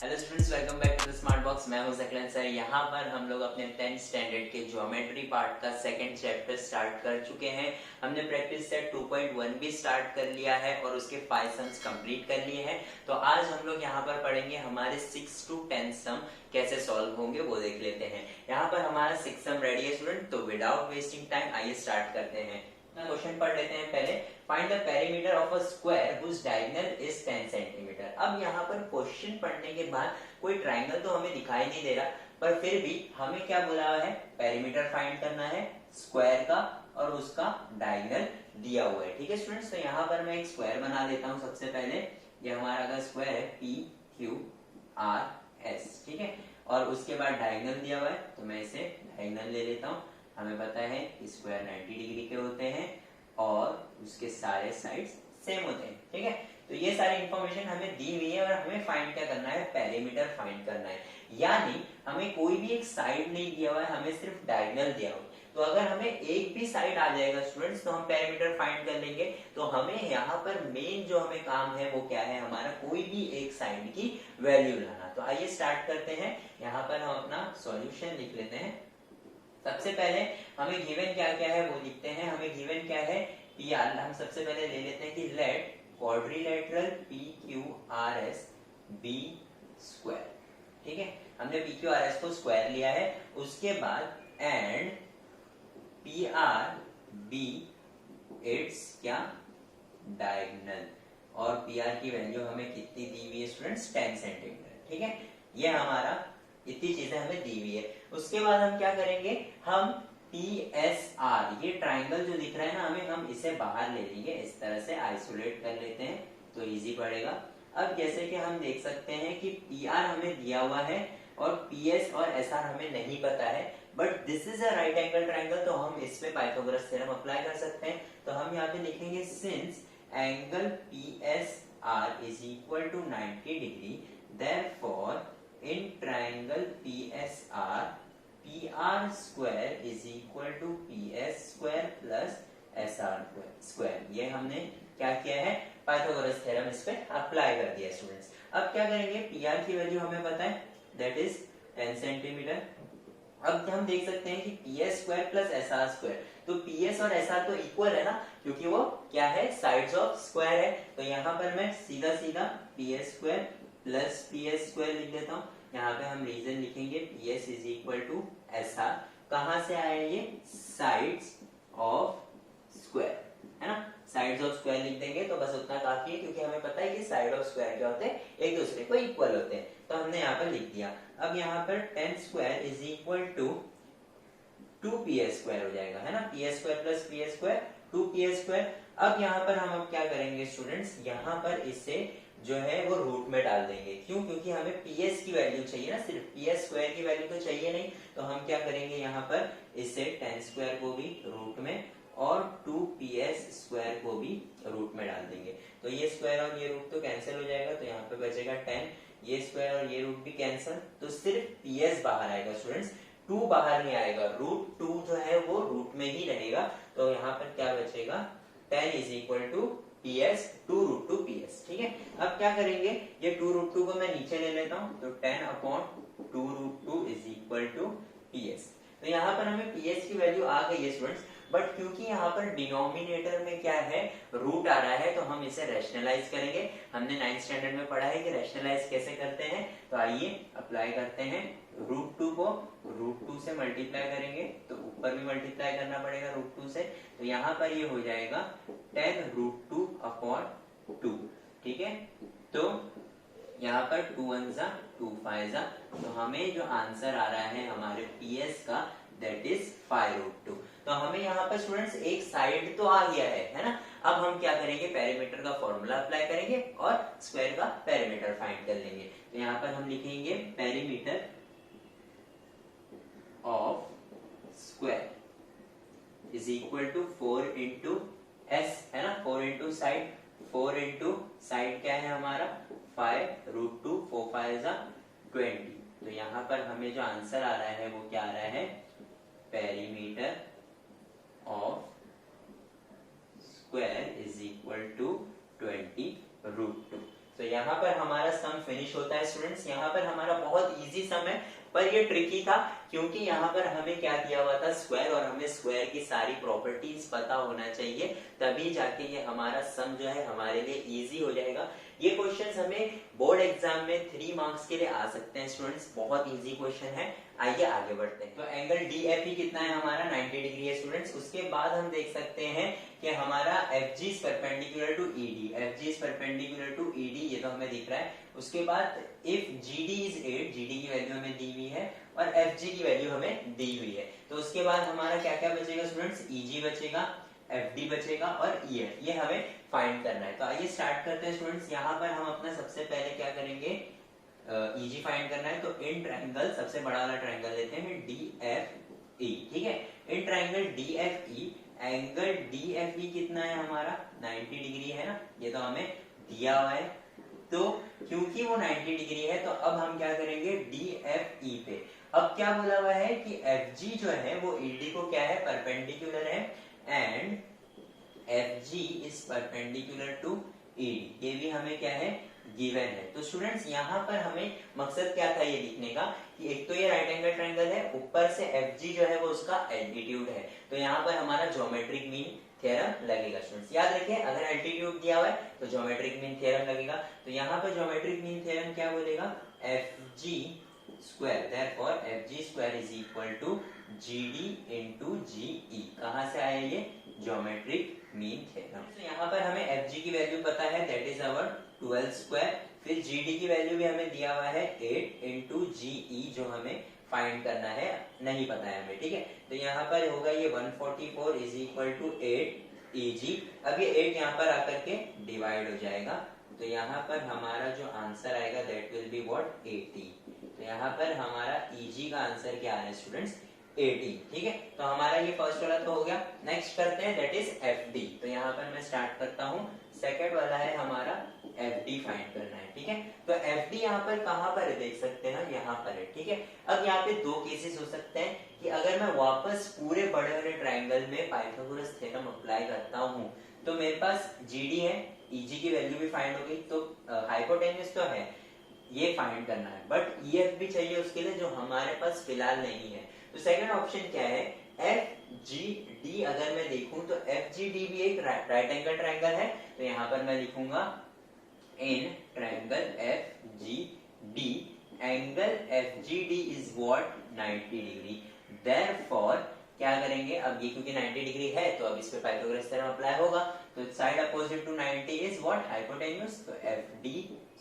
Hello students, welcome back to the smart box. मैं हूं सकलन सर। यहाँ पर हम लोग अपने 10th स्टैंडर्ड के ज्योमेट्री पार्ट का सेकंड चैप्टर स्टार्ट कर चुके हैं। हमने प्रैक्टिस सेट 2.1 भी स्टार्ट कर लिया है और उसके 5 सम्स कंप्लीट कर लिए हैं। तो आज हम लोग यहाँ पर पढ़ेंगे हमारे 6 to 10 सम कैसे सॉल्व होंगे वो देख लेते हैं। यहाँ पर हमारा 6 सम रेडी है स्टूडेंट, तो विदाउट वेस्टिंग टाइम आइए स्टार्ट करते हैं। क्वेश्चन पढ़ लेते हैं पहले। Find the perimeter of a square whose diagonal is 10 centimetre. अब यहाँ पर क्वेश्चन पढ़ने के बाद कोई ट्रायंगल तो हमें दिखाई नहीं दे रहा, पर फिर भी हमें क्या बोला है, पेरीमीटर फाइंड करना है स्क्वायर का और उसका डायगोनल दिया हुआ है। ठीक है स्टूडेंट्स, तो यहाँ पर मैं एक स्क्वायर बना लेता हूँ। सबसे पहले ये हमारा का स्क्वायर है पी क्यू आर एस, ठीक है, और उसके बाद डायगोनल दिया हुआ है, तो मैं इसे डायगोनल ले लेता हूँ। हमें पता है स्क्वायर 90 डिग्री के होते हैं और उसके सारे साइड्स सेम होते हैं। ठीक है, तो ये सारी इंफॉर्मेशन हमें दी हुई है और हमें फाइंड क्या करना है, पेरीमीटर फाइंड करना है। यानी हमें कोई भी एक साइड नहीं दिया हुआ है, हमें सिर्फ डायगोनल दिया हुआ है। तो अगर हमें एक भी साइड आ जाएगा स्टूडेंट्स, तो हम पेरीमीटर फाइंड कर लेंगे। तो हमें यहाँ पर मेन जो हमें काम है वो क्या है, हमारा कोई भी एक साइड की वैल्यू लाना। तो आइए स्टार्ट करते हैं। यहाँ पर हम अपना सॉल्यूशन लिख लेते हैं। सबसे पहले हमें गिवन क्या क्या है वो लिखते हैं। हमें गिवन क्या है, पी आर। हम सबसे पहले ले लेते हैं कि let quadrilateral P Q R S be square. ठीक है, हमने पी क्यू आर एस को स्क्वायर लिया है। उसके बाद and P R be its क्या, डायगोनल। और पी आर की वैल्यू हमें कितनी दी हुई है स्टूडेंट्स, 10 सेंटीमीटर। ठीक है, ये हमारा इतनी चीजें हमें दी हुई है। उसके बाद हम क्या करेंगे, हम पी एस आर, ये ट्राइंगल जो दिख रहा है ना हमें, हम इसे बाहर ले लेंगे, इस तरह से आइसोलेट कर लेते हैं तो इजी पड़ेगा। अब जैसे कि हम देख सकते हैं कि पी आर हमें दिया हुआ है और पी एस और एस आर हमें नहीं पता है, but this is a right angle triangle, तो हम इसमें पाइथागोरस थ्योरम अप्लाई कर सकते हैं। तो हम यहाँ पे लिखेंगे since angle P S R is equal to 90 degree, therefore in triangle PSR, PR square is equal to PS square plus SR square। ये हमने क्या किया है, पाइथागोरस थ्योरम इस पे अप्लाई कर दिया स्टूडेंट्स। अब क्या करेंगे, PR की वैल्यू हमें पता है, दैट इज 10 सेंटीमीटर। अब हम देख सकते हैं कि PS square plus SR square, तो PS और SR तो इक्वल है ना, क्योंकि वो क्या है, साइड्स ऑफ स्क्वायर है। तो यहाँ पर मैं सीधा सीधा PS square plus PS square लिख देता हूँ। यहाँ पे हम रीजन लिखेंगे PS is equal to SR। कहाँ से आया ये, साइड्स ऑफ स्क्वायर, है ना। साइड्स ऑफ स्क्वायर लिख देंगे तो बस उतना काफी है, क्योंकि हमें पता है कि साइड ऑफ स्क्वायर क्या होते हैं, एक दूसरे को इक्वल होते हैं। तो हमने यहाँ पर लिख दिया। अब यहाँ पर 10 square is equal to 2PS square हो जाएगा, है ना। PS square plus PS square 2PS square. अब यहाँ पर हम अब क्या करेंगे स्टूडेंट्स, यहाँ पर इसे जो है वो रूट में डाल देंगे। क्यों, क्योंकि हमें PS की वैल्यू चाहिए ना, सिर्फ PS स्क्वायर की वैल्यू तो चाहिए नहीं। तो हम क्या करेंगे, यहाँ पर इसे 10 स्क्वायर को भी रूट में और 2PS स्क्वायर को भी रूट में डाल देंगे। तो ये स्क्वायर और ये रूट तो कैंसिल हो जाएगा, तो यहाँ पे बचेगा 10। ये स्क्वायर और ये रूट भी कैंसिल, तो सिर्फ PS बाहर आएगा स्टूडेंट्स, 2 बाहर नहीं आएगा। रूट 2 जो है वो रूट में ही रहेगा। तो यहाँ पर क्या बचेगा, 10 is equal to PS 2 root 2 PS। ठीक है, अब क्या करेंगे, ये 2 रूट 2 को मैं नीचे ले लेता हूँ, तो 10 upon 2 root 2 is equal to PS। तो यहाँ पर हमें PS की वैल्यू आ गई है स्टूडेंट्स, बट क्योंकि यहाँ पर डिनोमिनेटर में क्या है, रूट आ रहा है, तो हम इसे रैशनलाइज करेंगे। हमने 9th स्टैंडर्ड में पढ़ा है कि रैशनलाइज कैसे करते हैं। तो आइए अप्लाई करते हैं। रूट 2 को रूट 2 से मल्टीप्लाई करेंगे, तो ऊपर भी मल्टीप्लाई करना पड़ेगा रूट 2 से। तो यहाँ पर ये हो जाएगा 10 रूट 2 अपॉन 2। ठीक है, तो यहाँ पर 2 1 जा 2 5 जा, तो हमें जो आंसर आ रहा है हमारे PS का, दैट इज 5 रूट 2। तो हमें यहाँ पर स्टूडेंट्स एक साइड तो आ गया है ना। अब हम क्या करेंगे, पेरीमीटर का फॉर्मूला अप्लाई करेंगे और स्क्वायर का पेरीमीटर फाइंड कर लेंगे। तो यहाँ पर हम लिखेंगे perimeter of square is equal to 4 into S, है ना, 4 इंटू साइड, 4 इंटू साइड क्या है हमारा 5 रूट 2, 4 5 जा 20। तो यहाँ पर हमें जो आंसर आ रहा है वो क्या आ रहा है, perimeter of square is equal to 20 root 2। तो यहाँ पर हमारा सम फिनिश होता है स्टूडेंट्स। यहाँ पर हमारा बहुत इजी सम है, पर ये ट्रिकी था क्योंकि यहाँ पर हमें क्या दिया हुआ था, स्क्वायर, और हमें स्क्वायर की सारी प्रॉपर्टीज पता होना चाहिए, तभी जाके ये हमारा सम जो है हमारे लिए इजी हो जाएगा। ये क्वेश्चंस हमें बोर्ड एग्जाम में 3 मार्क्स के लिए आ सकते हैं स्टूडेंट्स, बहुत इजी क्वेश्चन है। आइए आगे बढ़ते हैं। तो एंगल DFE कितना है हमारा, 90 डिग्री है स्टूडेंट्स। उसके बाद हम देख सकते हैं कि हमारा FG is perpendicular to ED, FG is perpendicular to ED, ये तो हमें दिख रहा है। उसके बाद if GD is 8, GD की वैल्यू हमें दी हुई है और FG की वैल्यू हमें दी हुई है। तो उसके बाद हमारा क्या क्या बचेगा स्टूडेंट्स, EG बचेगा, FD बचेगा और EF, ये हमें फाइंड करना है। तो आइए स्टार्ट करते हैं स्टूडेंट्स। यहाँ पर हम अपना सबसे पहले क्या करेंगे, EG फाइंड करना है। तो इन ट्रायंगल, सबसे बड़ा वाला ट्रायंगल लेते हैं DFE, ठीक है। In triangle DFE, angle DFE कितना है हमारा, 90 डिग्री है ना, ये तो हमें दिया हुआ है। तो क्योंकि वो 90 डिग्री है तो अब हम क्या करेंगे, DFE पे अब क्या बोला हुआ है कि FG जो है वो ED को क्या है, परपेंडिकुलर है, एंड FG इज परपेंडिकुलर टू ED, ये भी हमें क्या है, गिवन है। तो स्टूडेंट्स यहाँ पर हमें मकसद क्या था ये लिखने का कि एक तो ये राइट एंगल ट्रायंगल है, ऊपर से FG जो है वो उसका एल्टीट्यूड है, तो यहाँ पर हमारा ज्योमेट्रिक मीन थ्योरम लगेगा स्टूडेंट्स। याद रखिए अगर एल्टीट्यूड दिया हुआ है तो ज्योमेट्रिक मीन थ्योरम लगेगा। तो यहाँ पर ज्योमेट्रिक मीन थ्योरम क्या बोलेगा, FG square, therefore FG square is equal to GD into GE। कहाँ से आया ये, ज्योमेट्रिक मीन थ्योरम। तो यहाँ पर हमें FG की वैल्यू पता है, दैट इज आवर 12 स्क्वायर, फिर GD की वैल्यू भी हमें दिया हुआ है 8 इनटू GE, जो हमें फाइंड करना है, नहीं पता है हमें, ठीक है। तो यहाँ पर होगा ये 144 इज इक्वल टू 8 EG। अब ये 8 यहाँ पर आकर के डिवाइड हो जाएगा, तो यहाँ पर हमारा जो आंसर आएगा दैट विल बी व्हाट, 80। तो यहाँ पर हमारा EG का आंसर क्या है स्टूडेंट्स, 80, ठीक है। तो हमारा ये फर्स्ट वाला तो हो गया। नेक्स्ट करते हैं दैट इज FD। तो यहाँ पर मैं स्टार्ट करता हूँ, सेकंड वाला है हमारा FD फाइंड करना है, ठीक है। तो FD यहाँ पर कहाँ पर है, देख सकते हैं यहाँ पर है, ठीक है। अब यहाँ पे दो केसेस हो सकते हैं कि अगर मैं वापस पूरे बड़े वाले ट्राइंगल में पाइथागोरस थ्योरम अप्लाई करता हूँ तो मेरे पास GD है, EG की वैल्यू भी फाइंड हो गई, तो हाइपोटेन्यूज तो है, ये फाइंड करना है, बट EF भी चाहिए उसके लिए, जो हमारे पास फिलहाल नहीं है। तो सेकंड ऑप्शन क्या है, FGD। अगर मैं देखूं तो FGD भी एक राइट एंगल ट्रायंगल है, तो यहाँ पर मैं लिखूंगा in triangle FGD, angle FGD is what, 90 degree. Therefore क्या करेंगे, अब ये क्योंकि 90 डिग्री है तो अब इस पे पाइथागोरस थ्योरम अप्लाई होगा, तो side opposite to 90 is what, hypotenuse. तो FD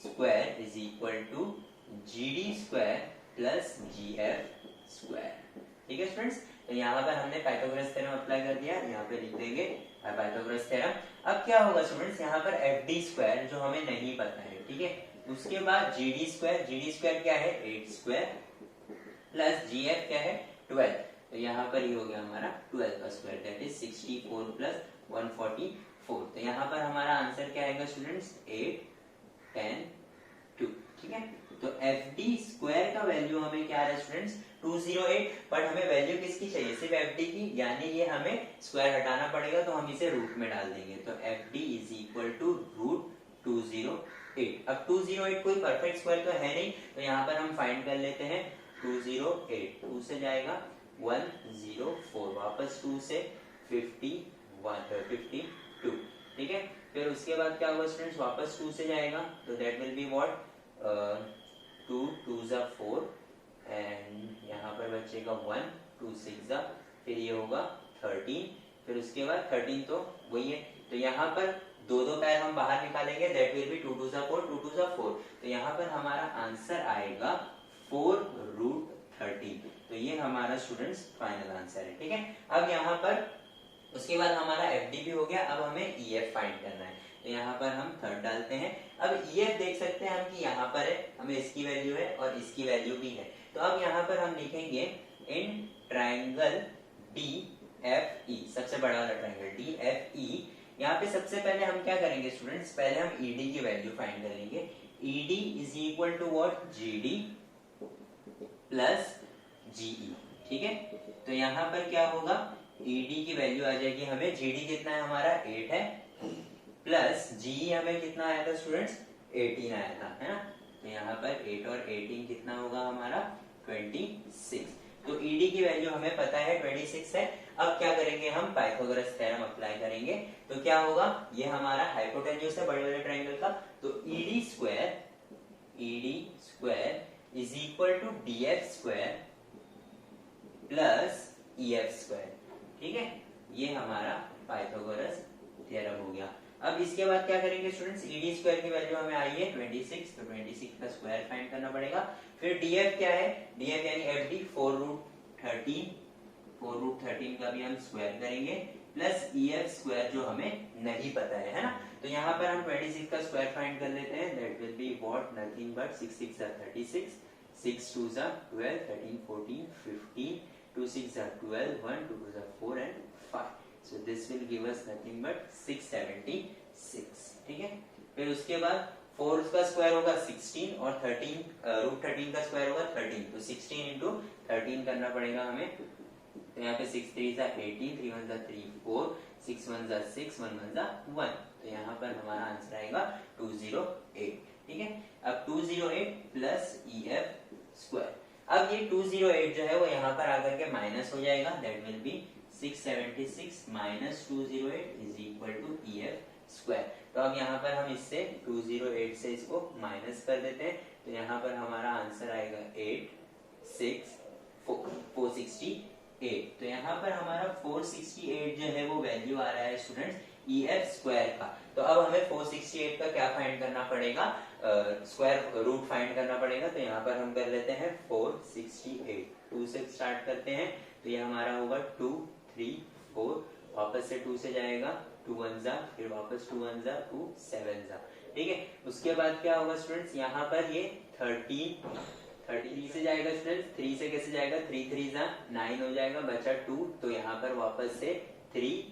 square is equal to GD square plus GF square, ठीक है स्टूडेंट्स। तो यहाँ पर हमने पाइथागोरस थ्योरम अप्लाई कर दिया, यहाँ पे लिख देंगे पाइथागोरस थ्योरम। अब क्या होगा स्टूडेंट्स, यहाँ पर FD स्क्वायर जो हमें नहीं पता है, ठीक है। उसके बाद GD स्क्वायर, GD स्क्वायर क्या है, 8 स्क्वायर प्लस GF क्या है, 12। तो यहाँ पर ये हो गया हमारा 12 का स्क्वायर, दैट इज 64 प्लस 144। तो यहाँ पर हमारा आंसर क्या आएगा स्टूडेंट्स, 8 10 2, ठीक है। तो FD स्क्वायर का वैल्यू हमें क्या है स्टूडेंट्स, 208, बट हमें वैल्यू किसकी चाहिए, सिर्फ FD की, यानी ये हमें स्क्वायर हटाना पड़ेगा, तो हम इसे रूट में डाल देंगे। तो FD is equal to root 208। अब 208 कोई परफेक्ट स्क्वायर तो है नहीं, तो यहाँ पर हम फाइंड कर लेते हैं 208, 2 से जाएगा 104, वापस 2 से 52, ठीक है। फिर उसके बाद क्या होगा स्टूडेंट्स, वापस 2 से जाएगा, तो दैट विल बी व्हाट, 2 2 जा 4, एंड यहाँ पर बचेगा 1, 2 6 जा, फिर ये होगा 13, फिर उसके बाद 13 तो वही है, तो यहाँ पर दो दो पैर हम बाहर निकालेंगे, दैट विल बी 2 2 जा 4, 2 2 जा 4। तो यहाँ पर हमारा आंसर आएगा 4 रूट 13। तो ये हमारा स्टूडेंट्स फाइनल आंसर है, ठीक है। अब यहाँ पर उसके बाद हमारा FD भी हो गया, अब हमें EF फाइंड करना है, तो यहाँ पर हम थर्ड डालते हैं। अब EF देख सकते हैं हम कि यहाँ पर है, हमें इसकी वैल्यू है और इसकी वैल्यू भी है, तो अब यहाँ पर हम लिखेंगे इन ट्राइंगल DFE, सबसे बड़ा वाला ट्राइंगल DFE। यहाँ पे सबसे पहले हम क्या करेंगे स्टूडेंट्स, पहले हम ED की वैल्यू फाइंड करेंगे। ED is equal to what, GD plus GE, ठीक है। तो यहाँ पर क्या होगा, ED की वैल्यू आ जाएगी हमें, GD कितना है हमारा 8 है, प्लस GE हमें कितना आया था स्टूडेंट्स 18 आया था, है ना। तो यहाँ पर 8 और 18 कितना होगा हमारा 26। तो ED की वैल्यू हमें पता है 26 है। अब क्या करेंगे हम, पाइथागोरस थ्योरम अप्लाई करेंगे। तो क्या होगा, ये हमारा हाइपोटेन्यूज है बड़े वाले ट्रायंगल का, तो ED square is equal to DF square plus EF square. ठीक है, ये हमारा पाइथागोरस थ्योरम हो गया। अब इसके बाद क्या करेंगे स्टूडेंट्स, ED स्क्वायर की वैल्यू हमें आई है 26, तो 26 का स्क्वायर फाइंड करना पड़ेगा। फिर DF क्या है, DF यानी FD 4 रूट 13 का भी हम स्क्वायर करेंगे, प्लस EF स्क्वायर जो हमें नहीं पता है ना। तो यहाँ पर हम 26 का स्क्वायर फाइंड कर लेते हैं, that will be what, nothing but 6 6 36, 6 2 12, 13 14 15, 2 6 12, 1 2 2 4 and 5, so this will give us nothing but 676। ठीक है, फिर उसके बाद 4 का स्क्वायर होगा 16 और 13 रूट 13 का स्क्वायर होगा 13, तो 16 इंटू 13 करना पड़ेगा हमें। तो यहाँ पे 6 3 18, 3 1 3 4, 6 1 6, 1 1 1, तो यहाँ पर हमारा आंसर आएगा 208। ठीक है, अब 208 प्लस EF स्क्वायर, अब ये 208 जो है वो यहाँ पर आकर के माइनस हो जाएगा, that will be 676 minus 208 is equal to EF square. तो अब यहाँ पर हम इससे 208 से इसको माइनस कर देते हैं, तो यहाँ पर हमारा आंसर आएगा 468। तो यहाँ पर हमारा 468 जो है वो वैल्यू आ रहा है स्टूडेंट्स EF स्क्वायर का। तो अब हमें 468 का क्या फाइंड करना पड़ेगा, स्क्वायर रूट फाइंड करना पड़ेगा। तो यहाँ पर हम कर लेते हैं 468, 2 से स्टार्ट करते हैं, तो ये हमारा होगा 2 3 4, वापस से 2 से जाएगा 2 1 जा, फिर वापस 2 1 जा 2 7 जा। ठीक है, उसके बाद क्या होगा स्टूडेंट्स, यहाँ पर ये 33 से जाएगा स्टूडेंट्स, 3 से कैसे जाएगा, 3 3 जा 9 हो जाएगा, बचा 2, तो यहाँ पर वापस से 3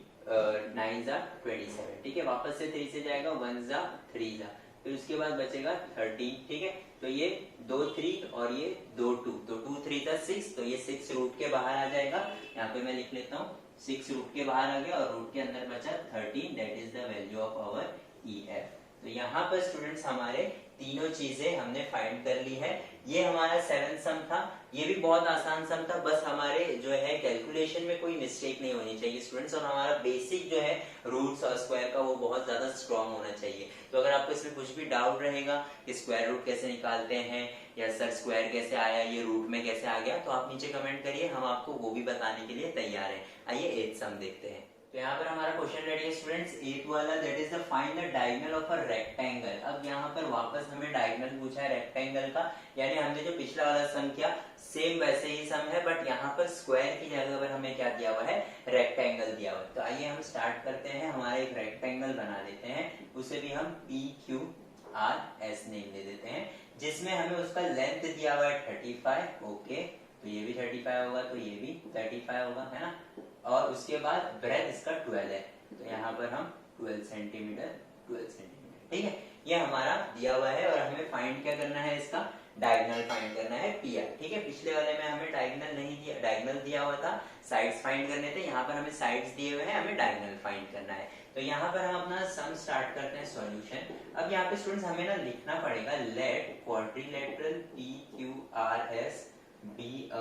9 जा 27। ठीक है, वापस से 3 से जाएगा 1 जा 3 जा, फिर उसके बाद बचेगा 13। ठीक है, तो ये 2 3 और ये 2 2, तो 2 3 जा 6, तो ये 6 रूट के बाहर आ जाएगा। यहाँ पे मैं लिख लेता हूँ 6 रूट के बाहर आ गया और रूट के अंदर बचा 13, that is the value of our EF। तो यहाँ पर स्टूडेंट्स हमारे तीनों चीजें हमने फाइंड कर ली है। ये हमारा 7th सम था, ये भी बहुत आसान सम था, बस हमारे जो है कैलकुलेशन में कोई मिस्टेक नहीं होनी चाहिए स्टूडेंट्स, और हमारा बेसिक जो है रूट्स और स्क्वायर का वो बहुत ज्यादा स्ट्रांग होना चाहिए। तो अगर आपको इसमें कुछ भी डाउट रहेगा कि स्क्वायर रूट कैसे निकालते हैं या सर स्क्वायर कैसे आया, ये रूट में कैसे आ गया, तो आप नीचे कमेंट करिए, हम आपको वो भी बताने के लिए तैयार हैं। आइए 8th सम देखते हैं। तो यहाँ पर हमारा क्वेश्चन रेडी है स्टूडेंट्स, 8th वाला, that is the find the diagonal of a rectangle. अब यहाँ पर वापस हमें डायगोनल पूछा है रेक्टेंगल का, यानी हमने जो पिछला वाला सम किया सेम वैसे ही सम है, बट यहाँ पर स्क्वायर की जगह पर हमें क्या दिया हुआ है, रेक्टेंगल दिया हुआ है। तो आइए हम स्टार्ट करते हैं, हमारा एक रेक्टेंगल बना लेते हैं, उसे भी हम PQRS नेम दे देते हैं, जिसमें हमें उसका लेंथ दिया हुआ है 35। ओके, तो ये भी 35 होगा, तो ये भी 35 होगा, है ना। और उसके बाद ब्रेथ इसका 12 है, तो यहाँ पर हम 12 सेंटीमीटर। ठीक है, ये हमारा दिया हुआ है और हमें फाइंड क्या करना है, इसका डायगोनल फाइंड करना है PR। ठीक है, पिछले वाले में हमें डायगोनल नहीं दिया, डायगोनल दिया हुआ था, साइड्स फाइंड करने थे, यहाँ पर हमें साइड्स दिए हुए हैं, हमें डायगोनल फाइंड करना है। तो यहाँ पर हम अपना सम स्टार्ट करते हैं सॉल्यूशन। अब यहाँ पे स्टूडेंट्स हमें ना लिखना पड़ेगा, let quadrilateral PQRS be a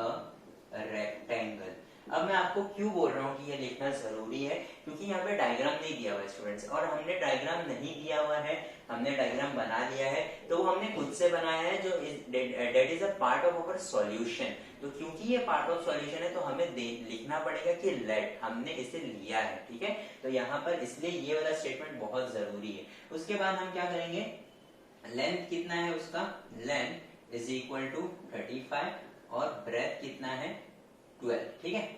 rectangle. अब मैं आपको क्यों बोल रहा हूँ कि ये लिखना जरूरी है, क्योंकि यहाँ पे डायग्राम नहीं दिया हुआ है स्टूडेंट्स, और हमने डायग्राम नहीं दिया हुआ है, हमने डायग्राम बना लिया है, तो वो हमने खुद से बनाया है, जो that is a part of our solution. तो क्योंकि ये पार्ट ऑफ सॉल्यूशन है, तो हमें लिखना पड़ेगा कि लेट, हमने इसे लिया है। ठीक है, तो यहाँ पर इसलिए ये वाला स्टेटमेंट बहुत जरूरी है। उसके बाद हम क्या करेंगे, लेंथ कितना है उसका, लेंथ इज इक्वल टू 35 और ब्रेथ कितना है 12। ठीक है,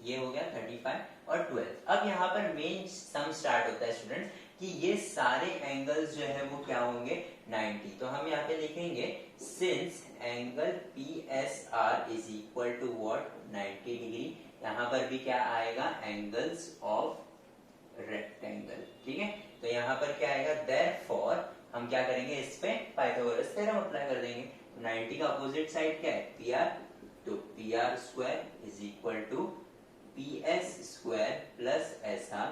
ये हो गया 35 और 12। अब यहाँ पर मेन सम स्टार्ट होता है स्टूडेंट्स कि ये सारे एंगल्स जो है वो क्या होंगे 90। तो हम यहाँ पे लिखेंगे since angle PSR is equal to what 90 degree. यहाँ पर भी क्या आएगा, एंगल्स ऑफ रेक्टेंगल। ठीक है, तो यहाँ पर क्या आएगा, देयरफॉर हम क्या करेंगे, इस पे पाइथागोरस थ्योरम अप्लाई कर देंगे। 90 का अपोजिट साइड क्या है, PR, तो PR square is equal to PS square plus SR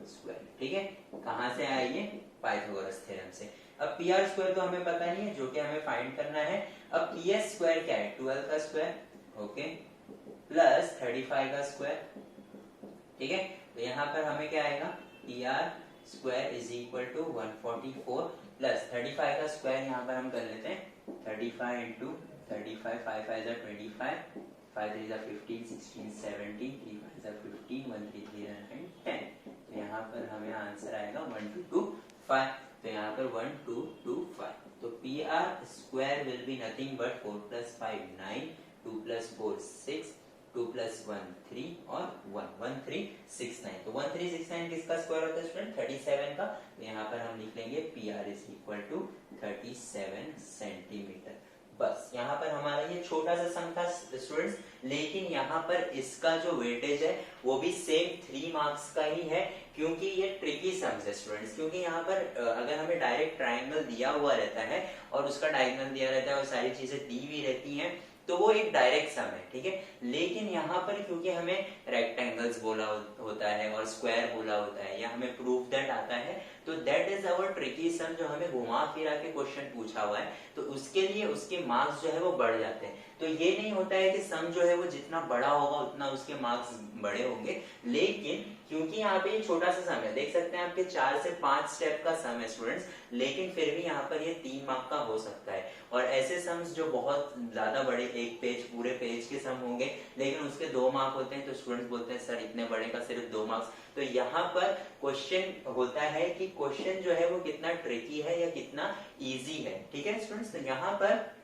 square. ठीक है, कहां से आया ये, पाइथागोरस थ्योरम से। अब पी आर स्क्वायर तो हमें पता नहीं है, जो कि हमें फाइंड करना है। अब पी एस स्क्वायर क्या है, 12 का स्क्वायर, ओके, प्लस 35 का स्क्वायर, ठीक है। तो यहाँ पर हमें क्या आएगा, P R square is equal to 144 plus 35 का स्क्वायर यहाँ पर हम कर लेते हैं 35 इंटू 35, 5 5 25, 5 3 15, 16 17, 3 5 15, 1 3 3 10। तो यहाँ पर हमें आंसर आएगा 1225। तो यहाँ पर 1225। तो P R square will be nothing but 4 plus 5 9, 2 plus 4 6, 2 plus 1 3 और 1 1369। तो 1369 किसका स्क्वायर होता है स्टूडेंट, 37 का। तो यहाँ पर हम लिख लेंगे P R is equal to 37 centimetre. बस यहाँ पर हमारा ये छोटा सा सम था स्टूडेंट्स, लेकिन यहाँ पर इसका जो वेटेज है वो भी सेम 3 मार्क्स का ही है, क्योंकि ये ट्रिकी सम्स है स्टूडेंट्स। क्योंकि यहाँ पर अगर हमें डायरेक्ट ट्राइंगल दिया हुआ रहता है और उसका डायगोनल दिया रहता है और सारी चीजें दी हुई रहती हैं, तो वो एक डायरेक्ट सम है, ठीक है। लेकिन यहाँ पर क्योंकि हमें रेक्टेंगल्स बोला होता है और स्क्वायर बोला होता है, या हमें प्रूफ दैट आता है, तो दैट इज अवर ट्रिकी सम, जो हमें घुमा फिरा के क्वेश्चन पूछा हुआ है, तो उसके लिए उसके मार्क्स जो है वो बढ़ जाते हैं। तो ये नहीं होता है कि सम जो है वो जितना बड़ा होगा उतना उसके मार्क्स बड़े होंगे, लेकिन क्योंकि यहाँ पे ये छोटा सा सम है, देख सकते हैं आपके 4 से 5 स्टेप का सम है स्टूडेंट्स, लेकिन फिर भी यहाँ पर ये 3 मार्क का हो सकता है। और ऐसे सम्स जो बहुत ज्यादा बड़े, एक पेज, पूरे पेज के सम होंगे, लेकिन उसके 2 मार्क होते हैं, तो स्टूडेंट्स बोलते हैं सर इतने बड़े का सिर्फ 2 मार्क्स। तो यहाँ पर क्वेश्चन होता है कि क्वेश्चन जो है वो कितना ट्रिकी है या कितना इजी है, ठीक है स्टूडेंट्स। तो यहाँ पर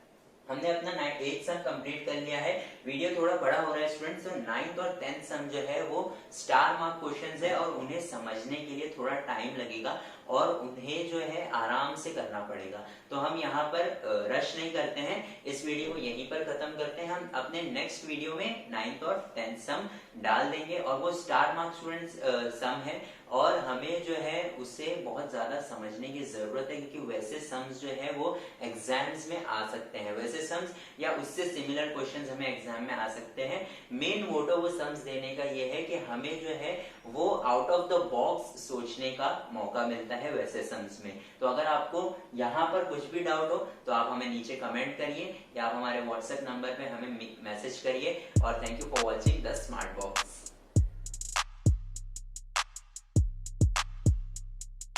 हमने अपना 8th सम कंप्लीट कर लिया है। वीडियो थोड़ा बड़ा हो रहा है स्टूडेंट्स, तो 9th और 10th सम जो है वो स्टार मार्क क्वेश्चंस है और उन्हें समझने के लिए थोड़ा टाइम लगेगा और उन्हें जो है आराम से करना पड़ेगा। तो हम यहाँ पर रश नहीं करते हैं, इस वीडियो को यहीं पर खत्म करते हैं। हम अपने नेक्स्ट वीडियो में 9th और 10th सम डाल देंगे और वो स्टार मार्क स्टूडेंट्स सम है और हमें जो है उसे बहुत ज्यादा समझने की जरूरत है, क्योंकि वैसे सम्स जो है वो एग्जाम्स में आ सकते हैं, वैसे सम्स या उससे सिमिलर क्वेश्चंस हमें एग्जाम में आ सकते हैं। मेन मोटो वो सम्स देने का ये है कि हमें जो है वो आउट ऑफ द बॉक्स सोचने का मौका मिलता है वैसे सम्स में। तो अगर आपको यहाँ पर कुछ भी डाउट हो तो आप हमें नीचे कमेंट करिए या आप हमारे व्हाट्सएप नंबर पे हमें मैसेज करिए। और thank you for watching the smart box.